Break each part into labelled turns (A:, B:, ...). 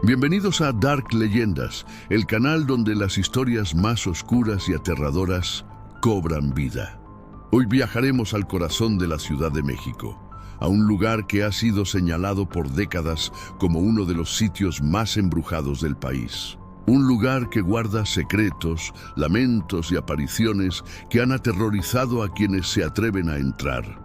A: Bienvenidos a Dark Leyendas, el canal donde las historias más oscuras y aterradoras cobran vida. Hoy viajaremos al corazón de la Ciudad de México, a un lugar que ha sido señalado por décadas como uno de los sitios más embrujados del país. Un lugar que guarda secretos, lamentos y apariciones que han aterrorizado a quienes se atreven a entrar.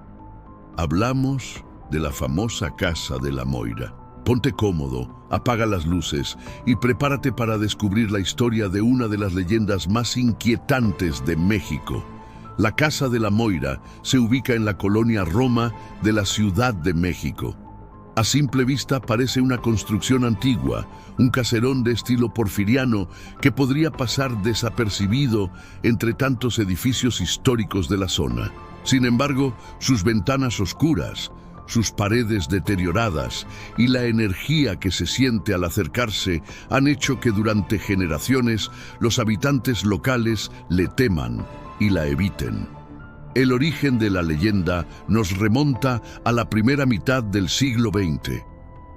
A: Hablamos de la famosa Casa de la Moira. Ponte cómodo, apaga las luces y prepárate para descubrir la historia de una de las leyendas más inquietantes de México. La Casa de la Moira se ubica en la colonia Roma de la Ciudad de México. A simple vista parece una construcción antigua, un caserón de estilo porfiriano que podría pasar desapercibido entre tantos edificios históricos de la zona. Sin embargo, sus ventanas oscuras, sus paredes deterioradas y la energía que se siente al acercarse han hecho que durante generaciones los habitantes locales le teman y la eviten. El origen de la leyenda nos remonta a la primera mitad del siglo XX.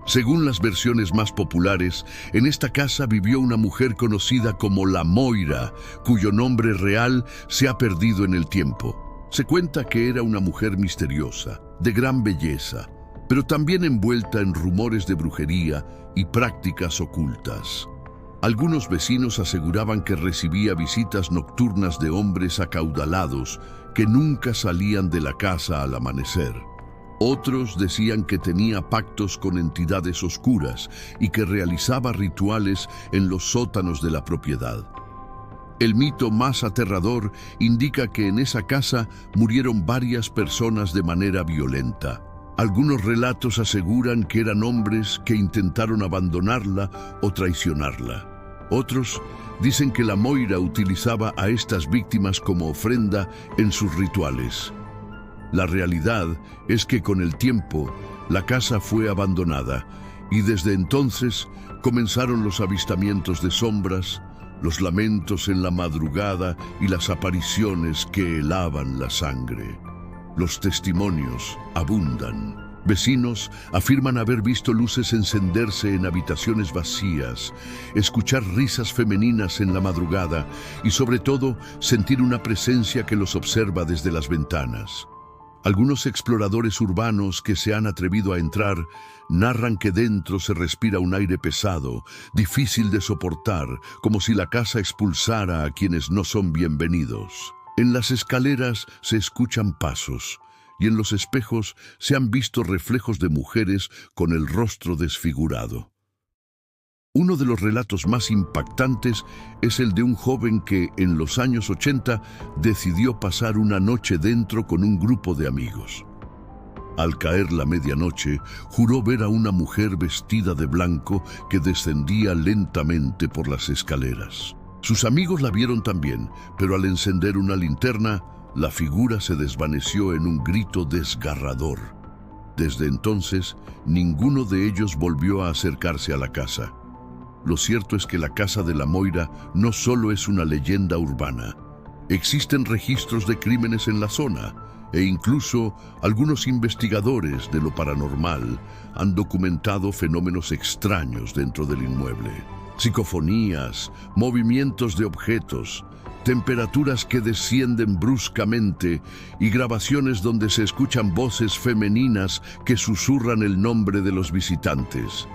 A: Según las versiones más populares, en esta casa vivió una mujer conocida como la Moira, cuyo nombre real se ha perdido en el tiempo. Se cuenta que era una mujer misteriosa, de gran belleza, pero también envuelta en rumores de brujería y prácticas ocultas. Algunos vecinos aseguraban que recibía visitas nocturnas de hombres acaudalados que nunca salían de la casa al amanecer. Otros decían que tenía pactos con entidades oscuras y que realizaba rituales en los sótanos de la propiedad. El mito más aterrador indica que en esa casa murieron varias personas de manera violenta. Algunos relatos aseguran que eran hombres que intentaron abandonarla o traicionarla. Otros dicen que la Moira utilizaba a estas víctimas como ofrenda en sus rituales. La realidad es que con el tiempo la casa fue abandonada y desde entonces comenzaron los avistamientos de sombras, los lamentos en la madrugada y las apariciones que helaban la sangre. Los testimonios abundan. Vecinos afirman haber visto luces encenderse en habitaciones vacías, escuchar risas femeninas en la madrugada y sobre todo sentir una presencia que los observa desde las ventanas. Algunos exploradores urbanos que se han atrevido a entrar narran que dentro se respira un aire pesado, difícil de soportar, como si la casa expulsara a quienes no son bienvenidos. En las escaleras se escuchan pasos y en los espejos se han visto reflejos de mujeres con el rostro desfigurado. Uno de los relatos más impactantes es el de un joven que, en los años 80, decidió pasar una noche dentro con un grupo de amigos. Al caer la medianoche, juró ver a una mujer vestida de blanco que descendía lentamente por las escaleras. Sus amigos la vieron también, pero al encender una linterna, la figura se desvaneció en un grito desgarrador. Desde entonces, ninguno de ellos volvió a acercarse a la casa. Lo cierto es que la Casa de la Moira no solo es una leyenda urbana. Existen registros de crímenes en la zona e incluso algunos investigadores de lo paranormal han documentado fenómenos extraños dentro del inmueble. Psicofonías, movimientos de objetos, temperaturas que descienden bruscamente y grabaciones donde se escuchan voces femeninas que susurran el nombre de los visitantes.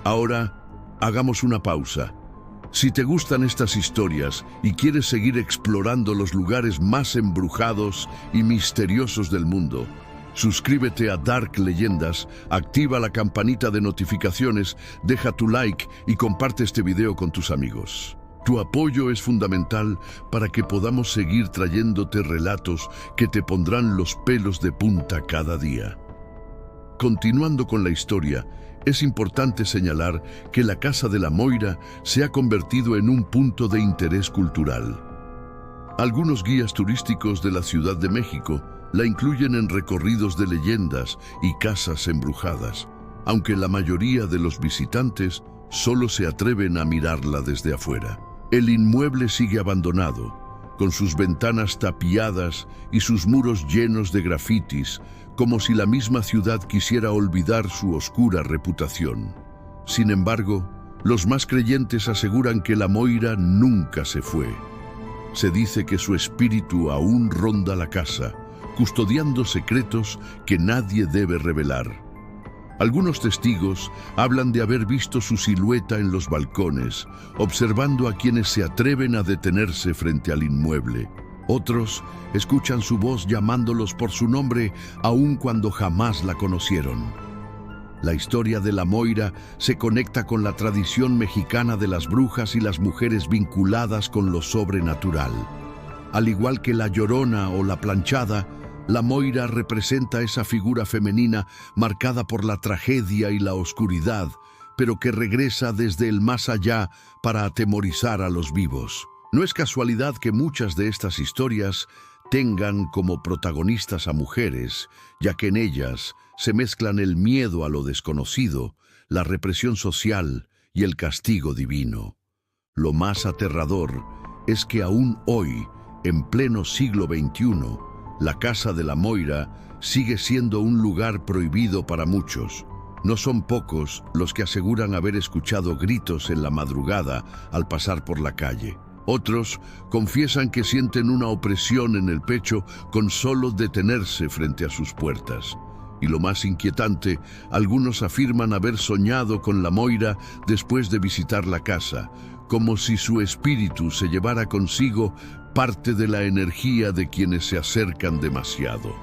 A: Ahora, hagamos una pausa. Si te gustan estas historias y quieres seguir explorando los lugares más embrujados y misteriosos del mundo, suscríbete a Dark Leyendas, activa la campanita de notificaciones, deja tu like y comparte este video con tus amigos. Tu apoyo es fundamental para que podamos seguir trayéndote relatos que te pondrán los pelos de punta cada día. Continuando con la historia, es importante señalar que la Casa de la Moira se ha convertido en un punto de interés cultural. Algunos guías turísticos de la Ciudad de México la incluyen en recorridos de leyendas y casas embrujadas, aunque la mayoría de los visitantes solo se atreven a mirarla desde afuera. El inmueble sigue abandonado, con sus ventanas tapiadas y sus muros llenos de grafitis, como si la misma ciudad quisiera olvidar su oscura reputación. Sin embargo, Los más creyentes aseguran que la Moira nunca se fue. Se dice que su espíritu aún ronda la casa, custodiando secretos que nadie debe revelar. Algunos testigos hablan de haber visto su silueta en los balcones, observando a quienes se atreven a detenerse frente al inmueble. Otros escuchan su voz llamándolos por su nombre, aun cuando jamás la conocieron. La historia de la Moira se conecta con la tradición mexicana de las brujas y las mujeres vinculadas con lo sobrenatural. Al igual que la Llorona o la Planchada, la Moira representa esa figura femenina marcada por la tragedia y la oscuridad, pero que regresa desde el más allá para atemorizar a los vivos. No es casualidad que muchas de estas historias tengan como protagonistas a mujeres, ya que en ellas se mezclan el miedo a lo desconocido, la represión social y el castigo divino. Lo más aterrador es que aún hoy, en pleno siglo XXI, la Casa de la Moira sigue siendo un lugar prohibido para muchos. No son pocos los que aseguran haber escuchado gritos en la madrugada al pasar por la calle. Otros confiesan que sienten una opresión en el pecho con solo detenerse frente a sus puertas. Y lo más inquietante, algunos afirman haber soñado con la Moira después de visitar la casa, como si su espíritu se llevara consigo parte de la energía de quienes se acercan demasiado.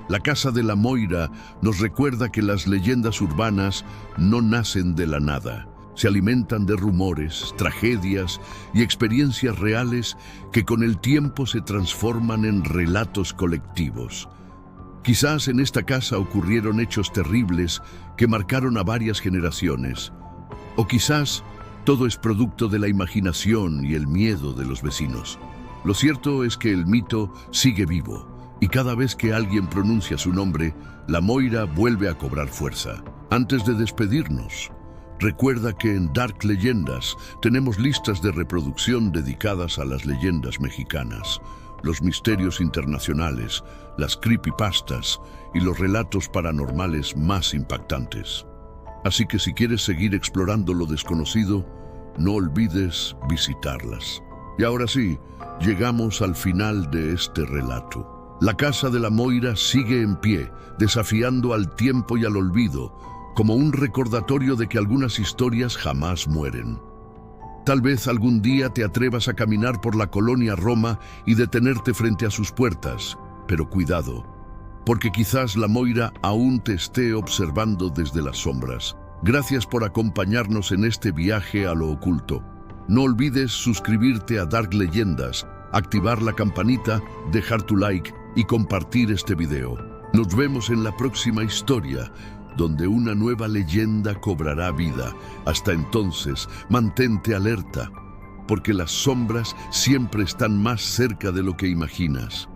A: La Casa de la Moira nos recuerda que las leyendas urbanas no nacen de la nada. Se alimentan de rumores, tragedias y experiencias reales que con el tiempo se transforman en relatos colectivos. Quizás en esta casa ocurrieron hechos terribles que marcaron a varias generaciones. O quizás todo es producto de la imaginación y el miedo de los vecinos. Lo cierto es que el mito sigue vivo, y cada vez que alguien pronuncia su nombre, la Moira vuelve a cobrar fuerza. Antes de despedirnos, recuerda que en Dark Leyendas tenemos listas de reproducción dedicadas a las leyendas mexicanas, los misterios internacionales, las creepypastas y los relatos paranormales más impactantes. Así que si quieres seguir explorando lo desconocido, no olvides visitarlas. Y ahora sí, llegamos al final de este relato. La Casa de la Moira sigue en pie, desafiando al tiempo y al olvido, como un recordatorio de que algunas historias jamás mueren. Tal vez algún día te atrevas a caminar por la colonia Roma y detenerte frente a sus puertas, pero cuidado, porque quizás la Moira aún te esté observando desde las sombras. Gracias por acompañarnos en este viaje a lo oculto. No olvides suscribirte a Dark Leyendas, activar la campanita, dejar tu like y compartir este video. Nos vemos en la próxima historia, donde una nueva leyenda cobrará vida. Hasta entonces, mantente alerta, porque las sombras siempre están más cerca de lo que imaginas.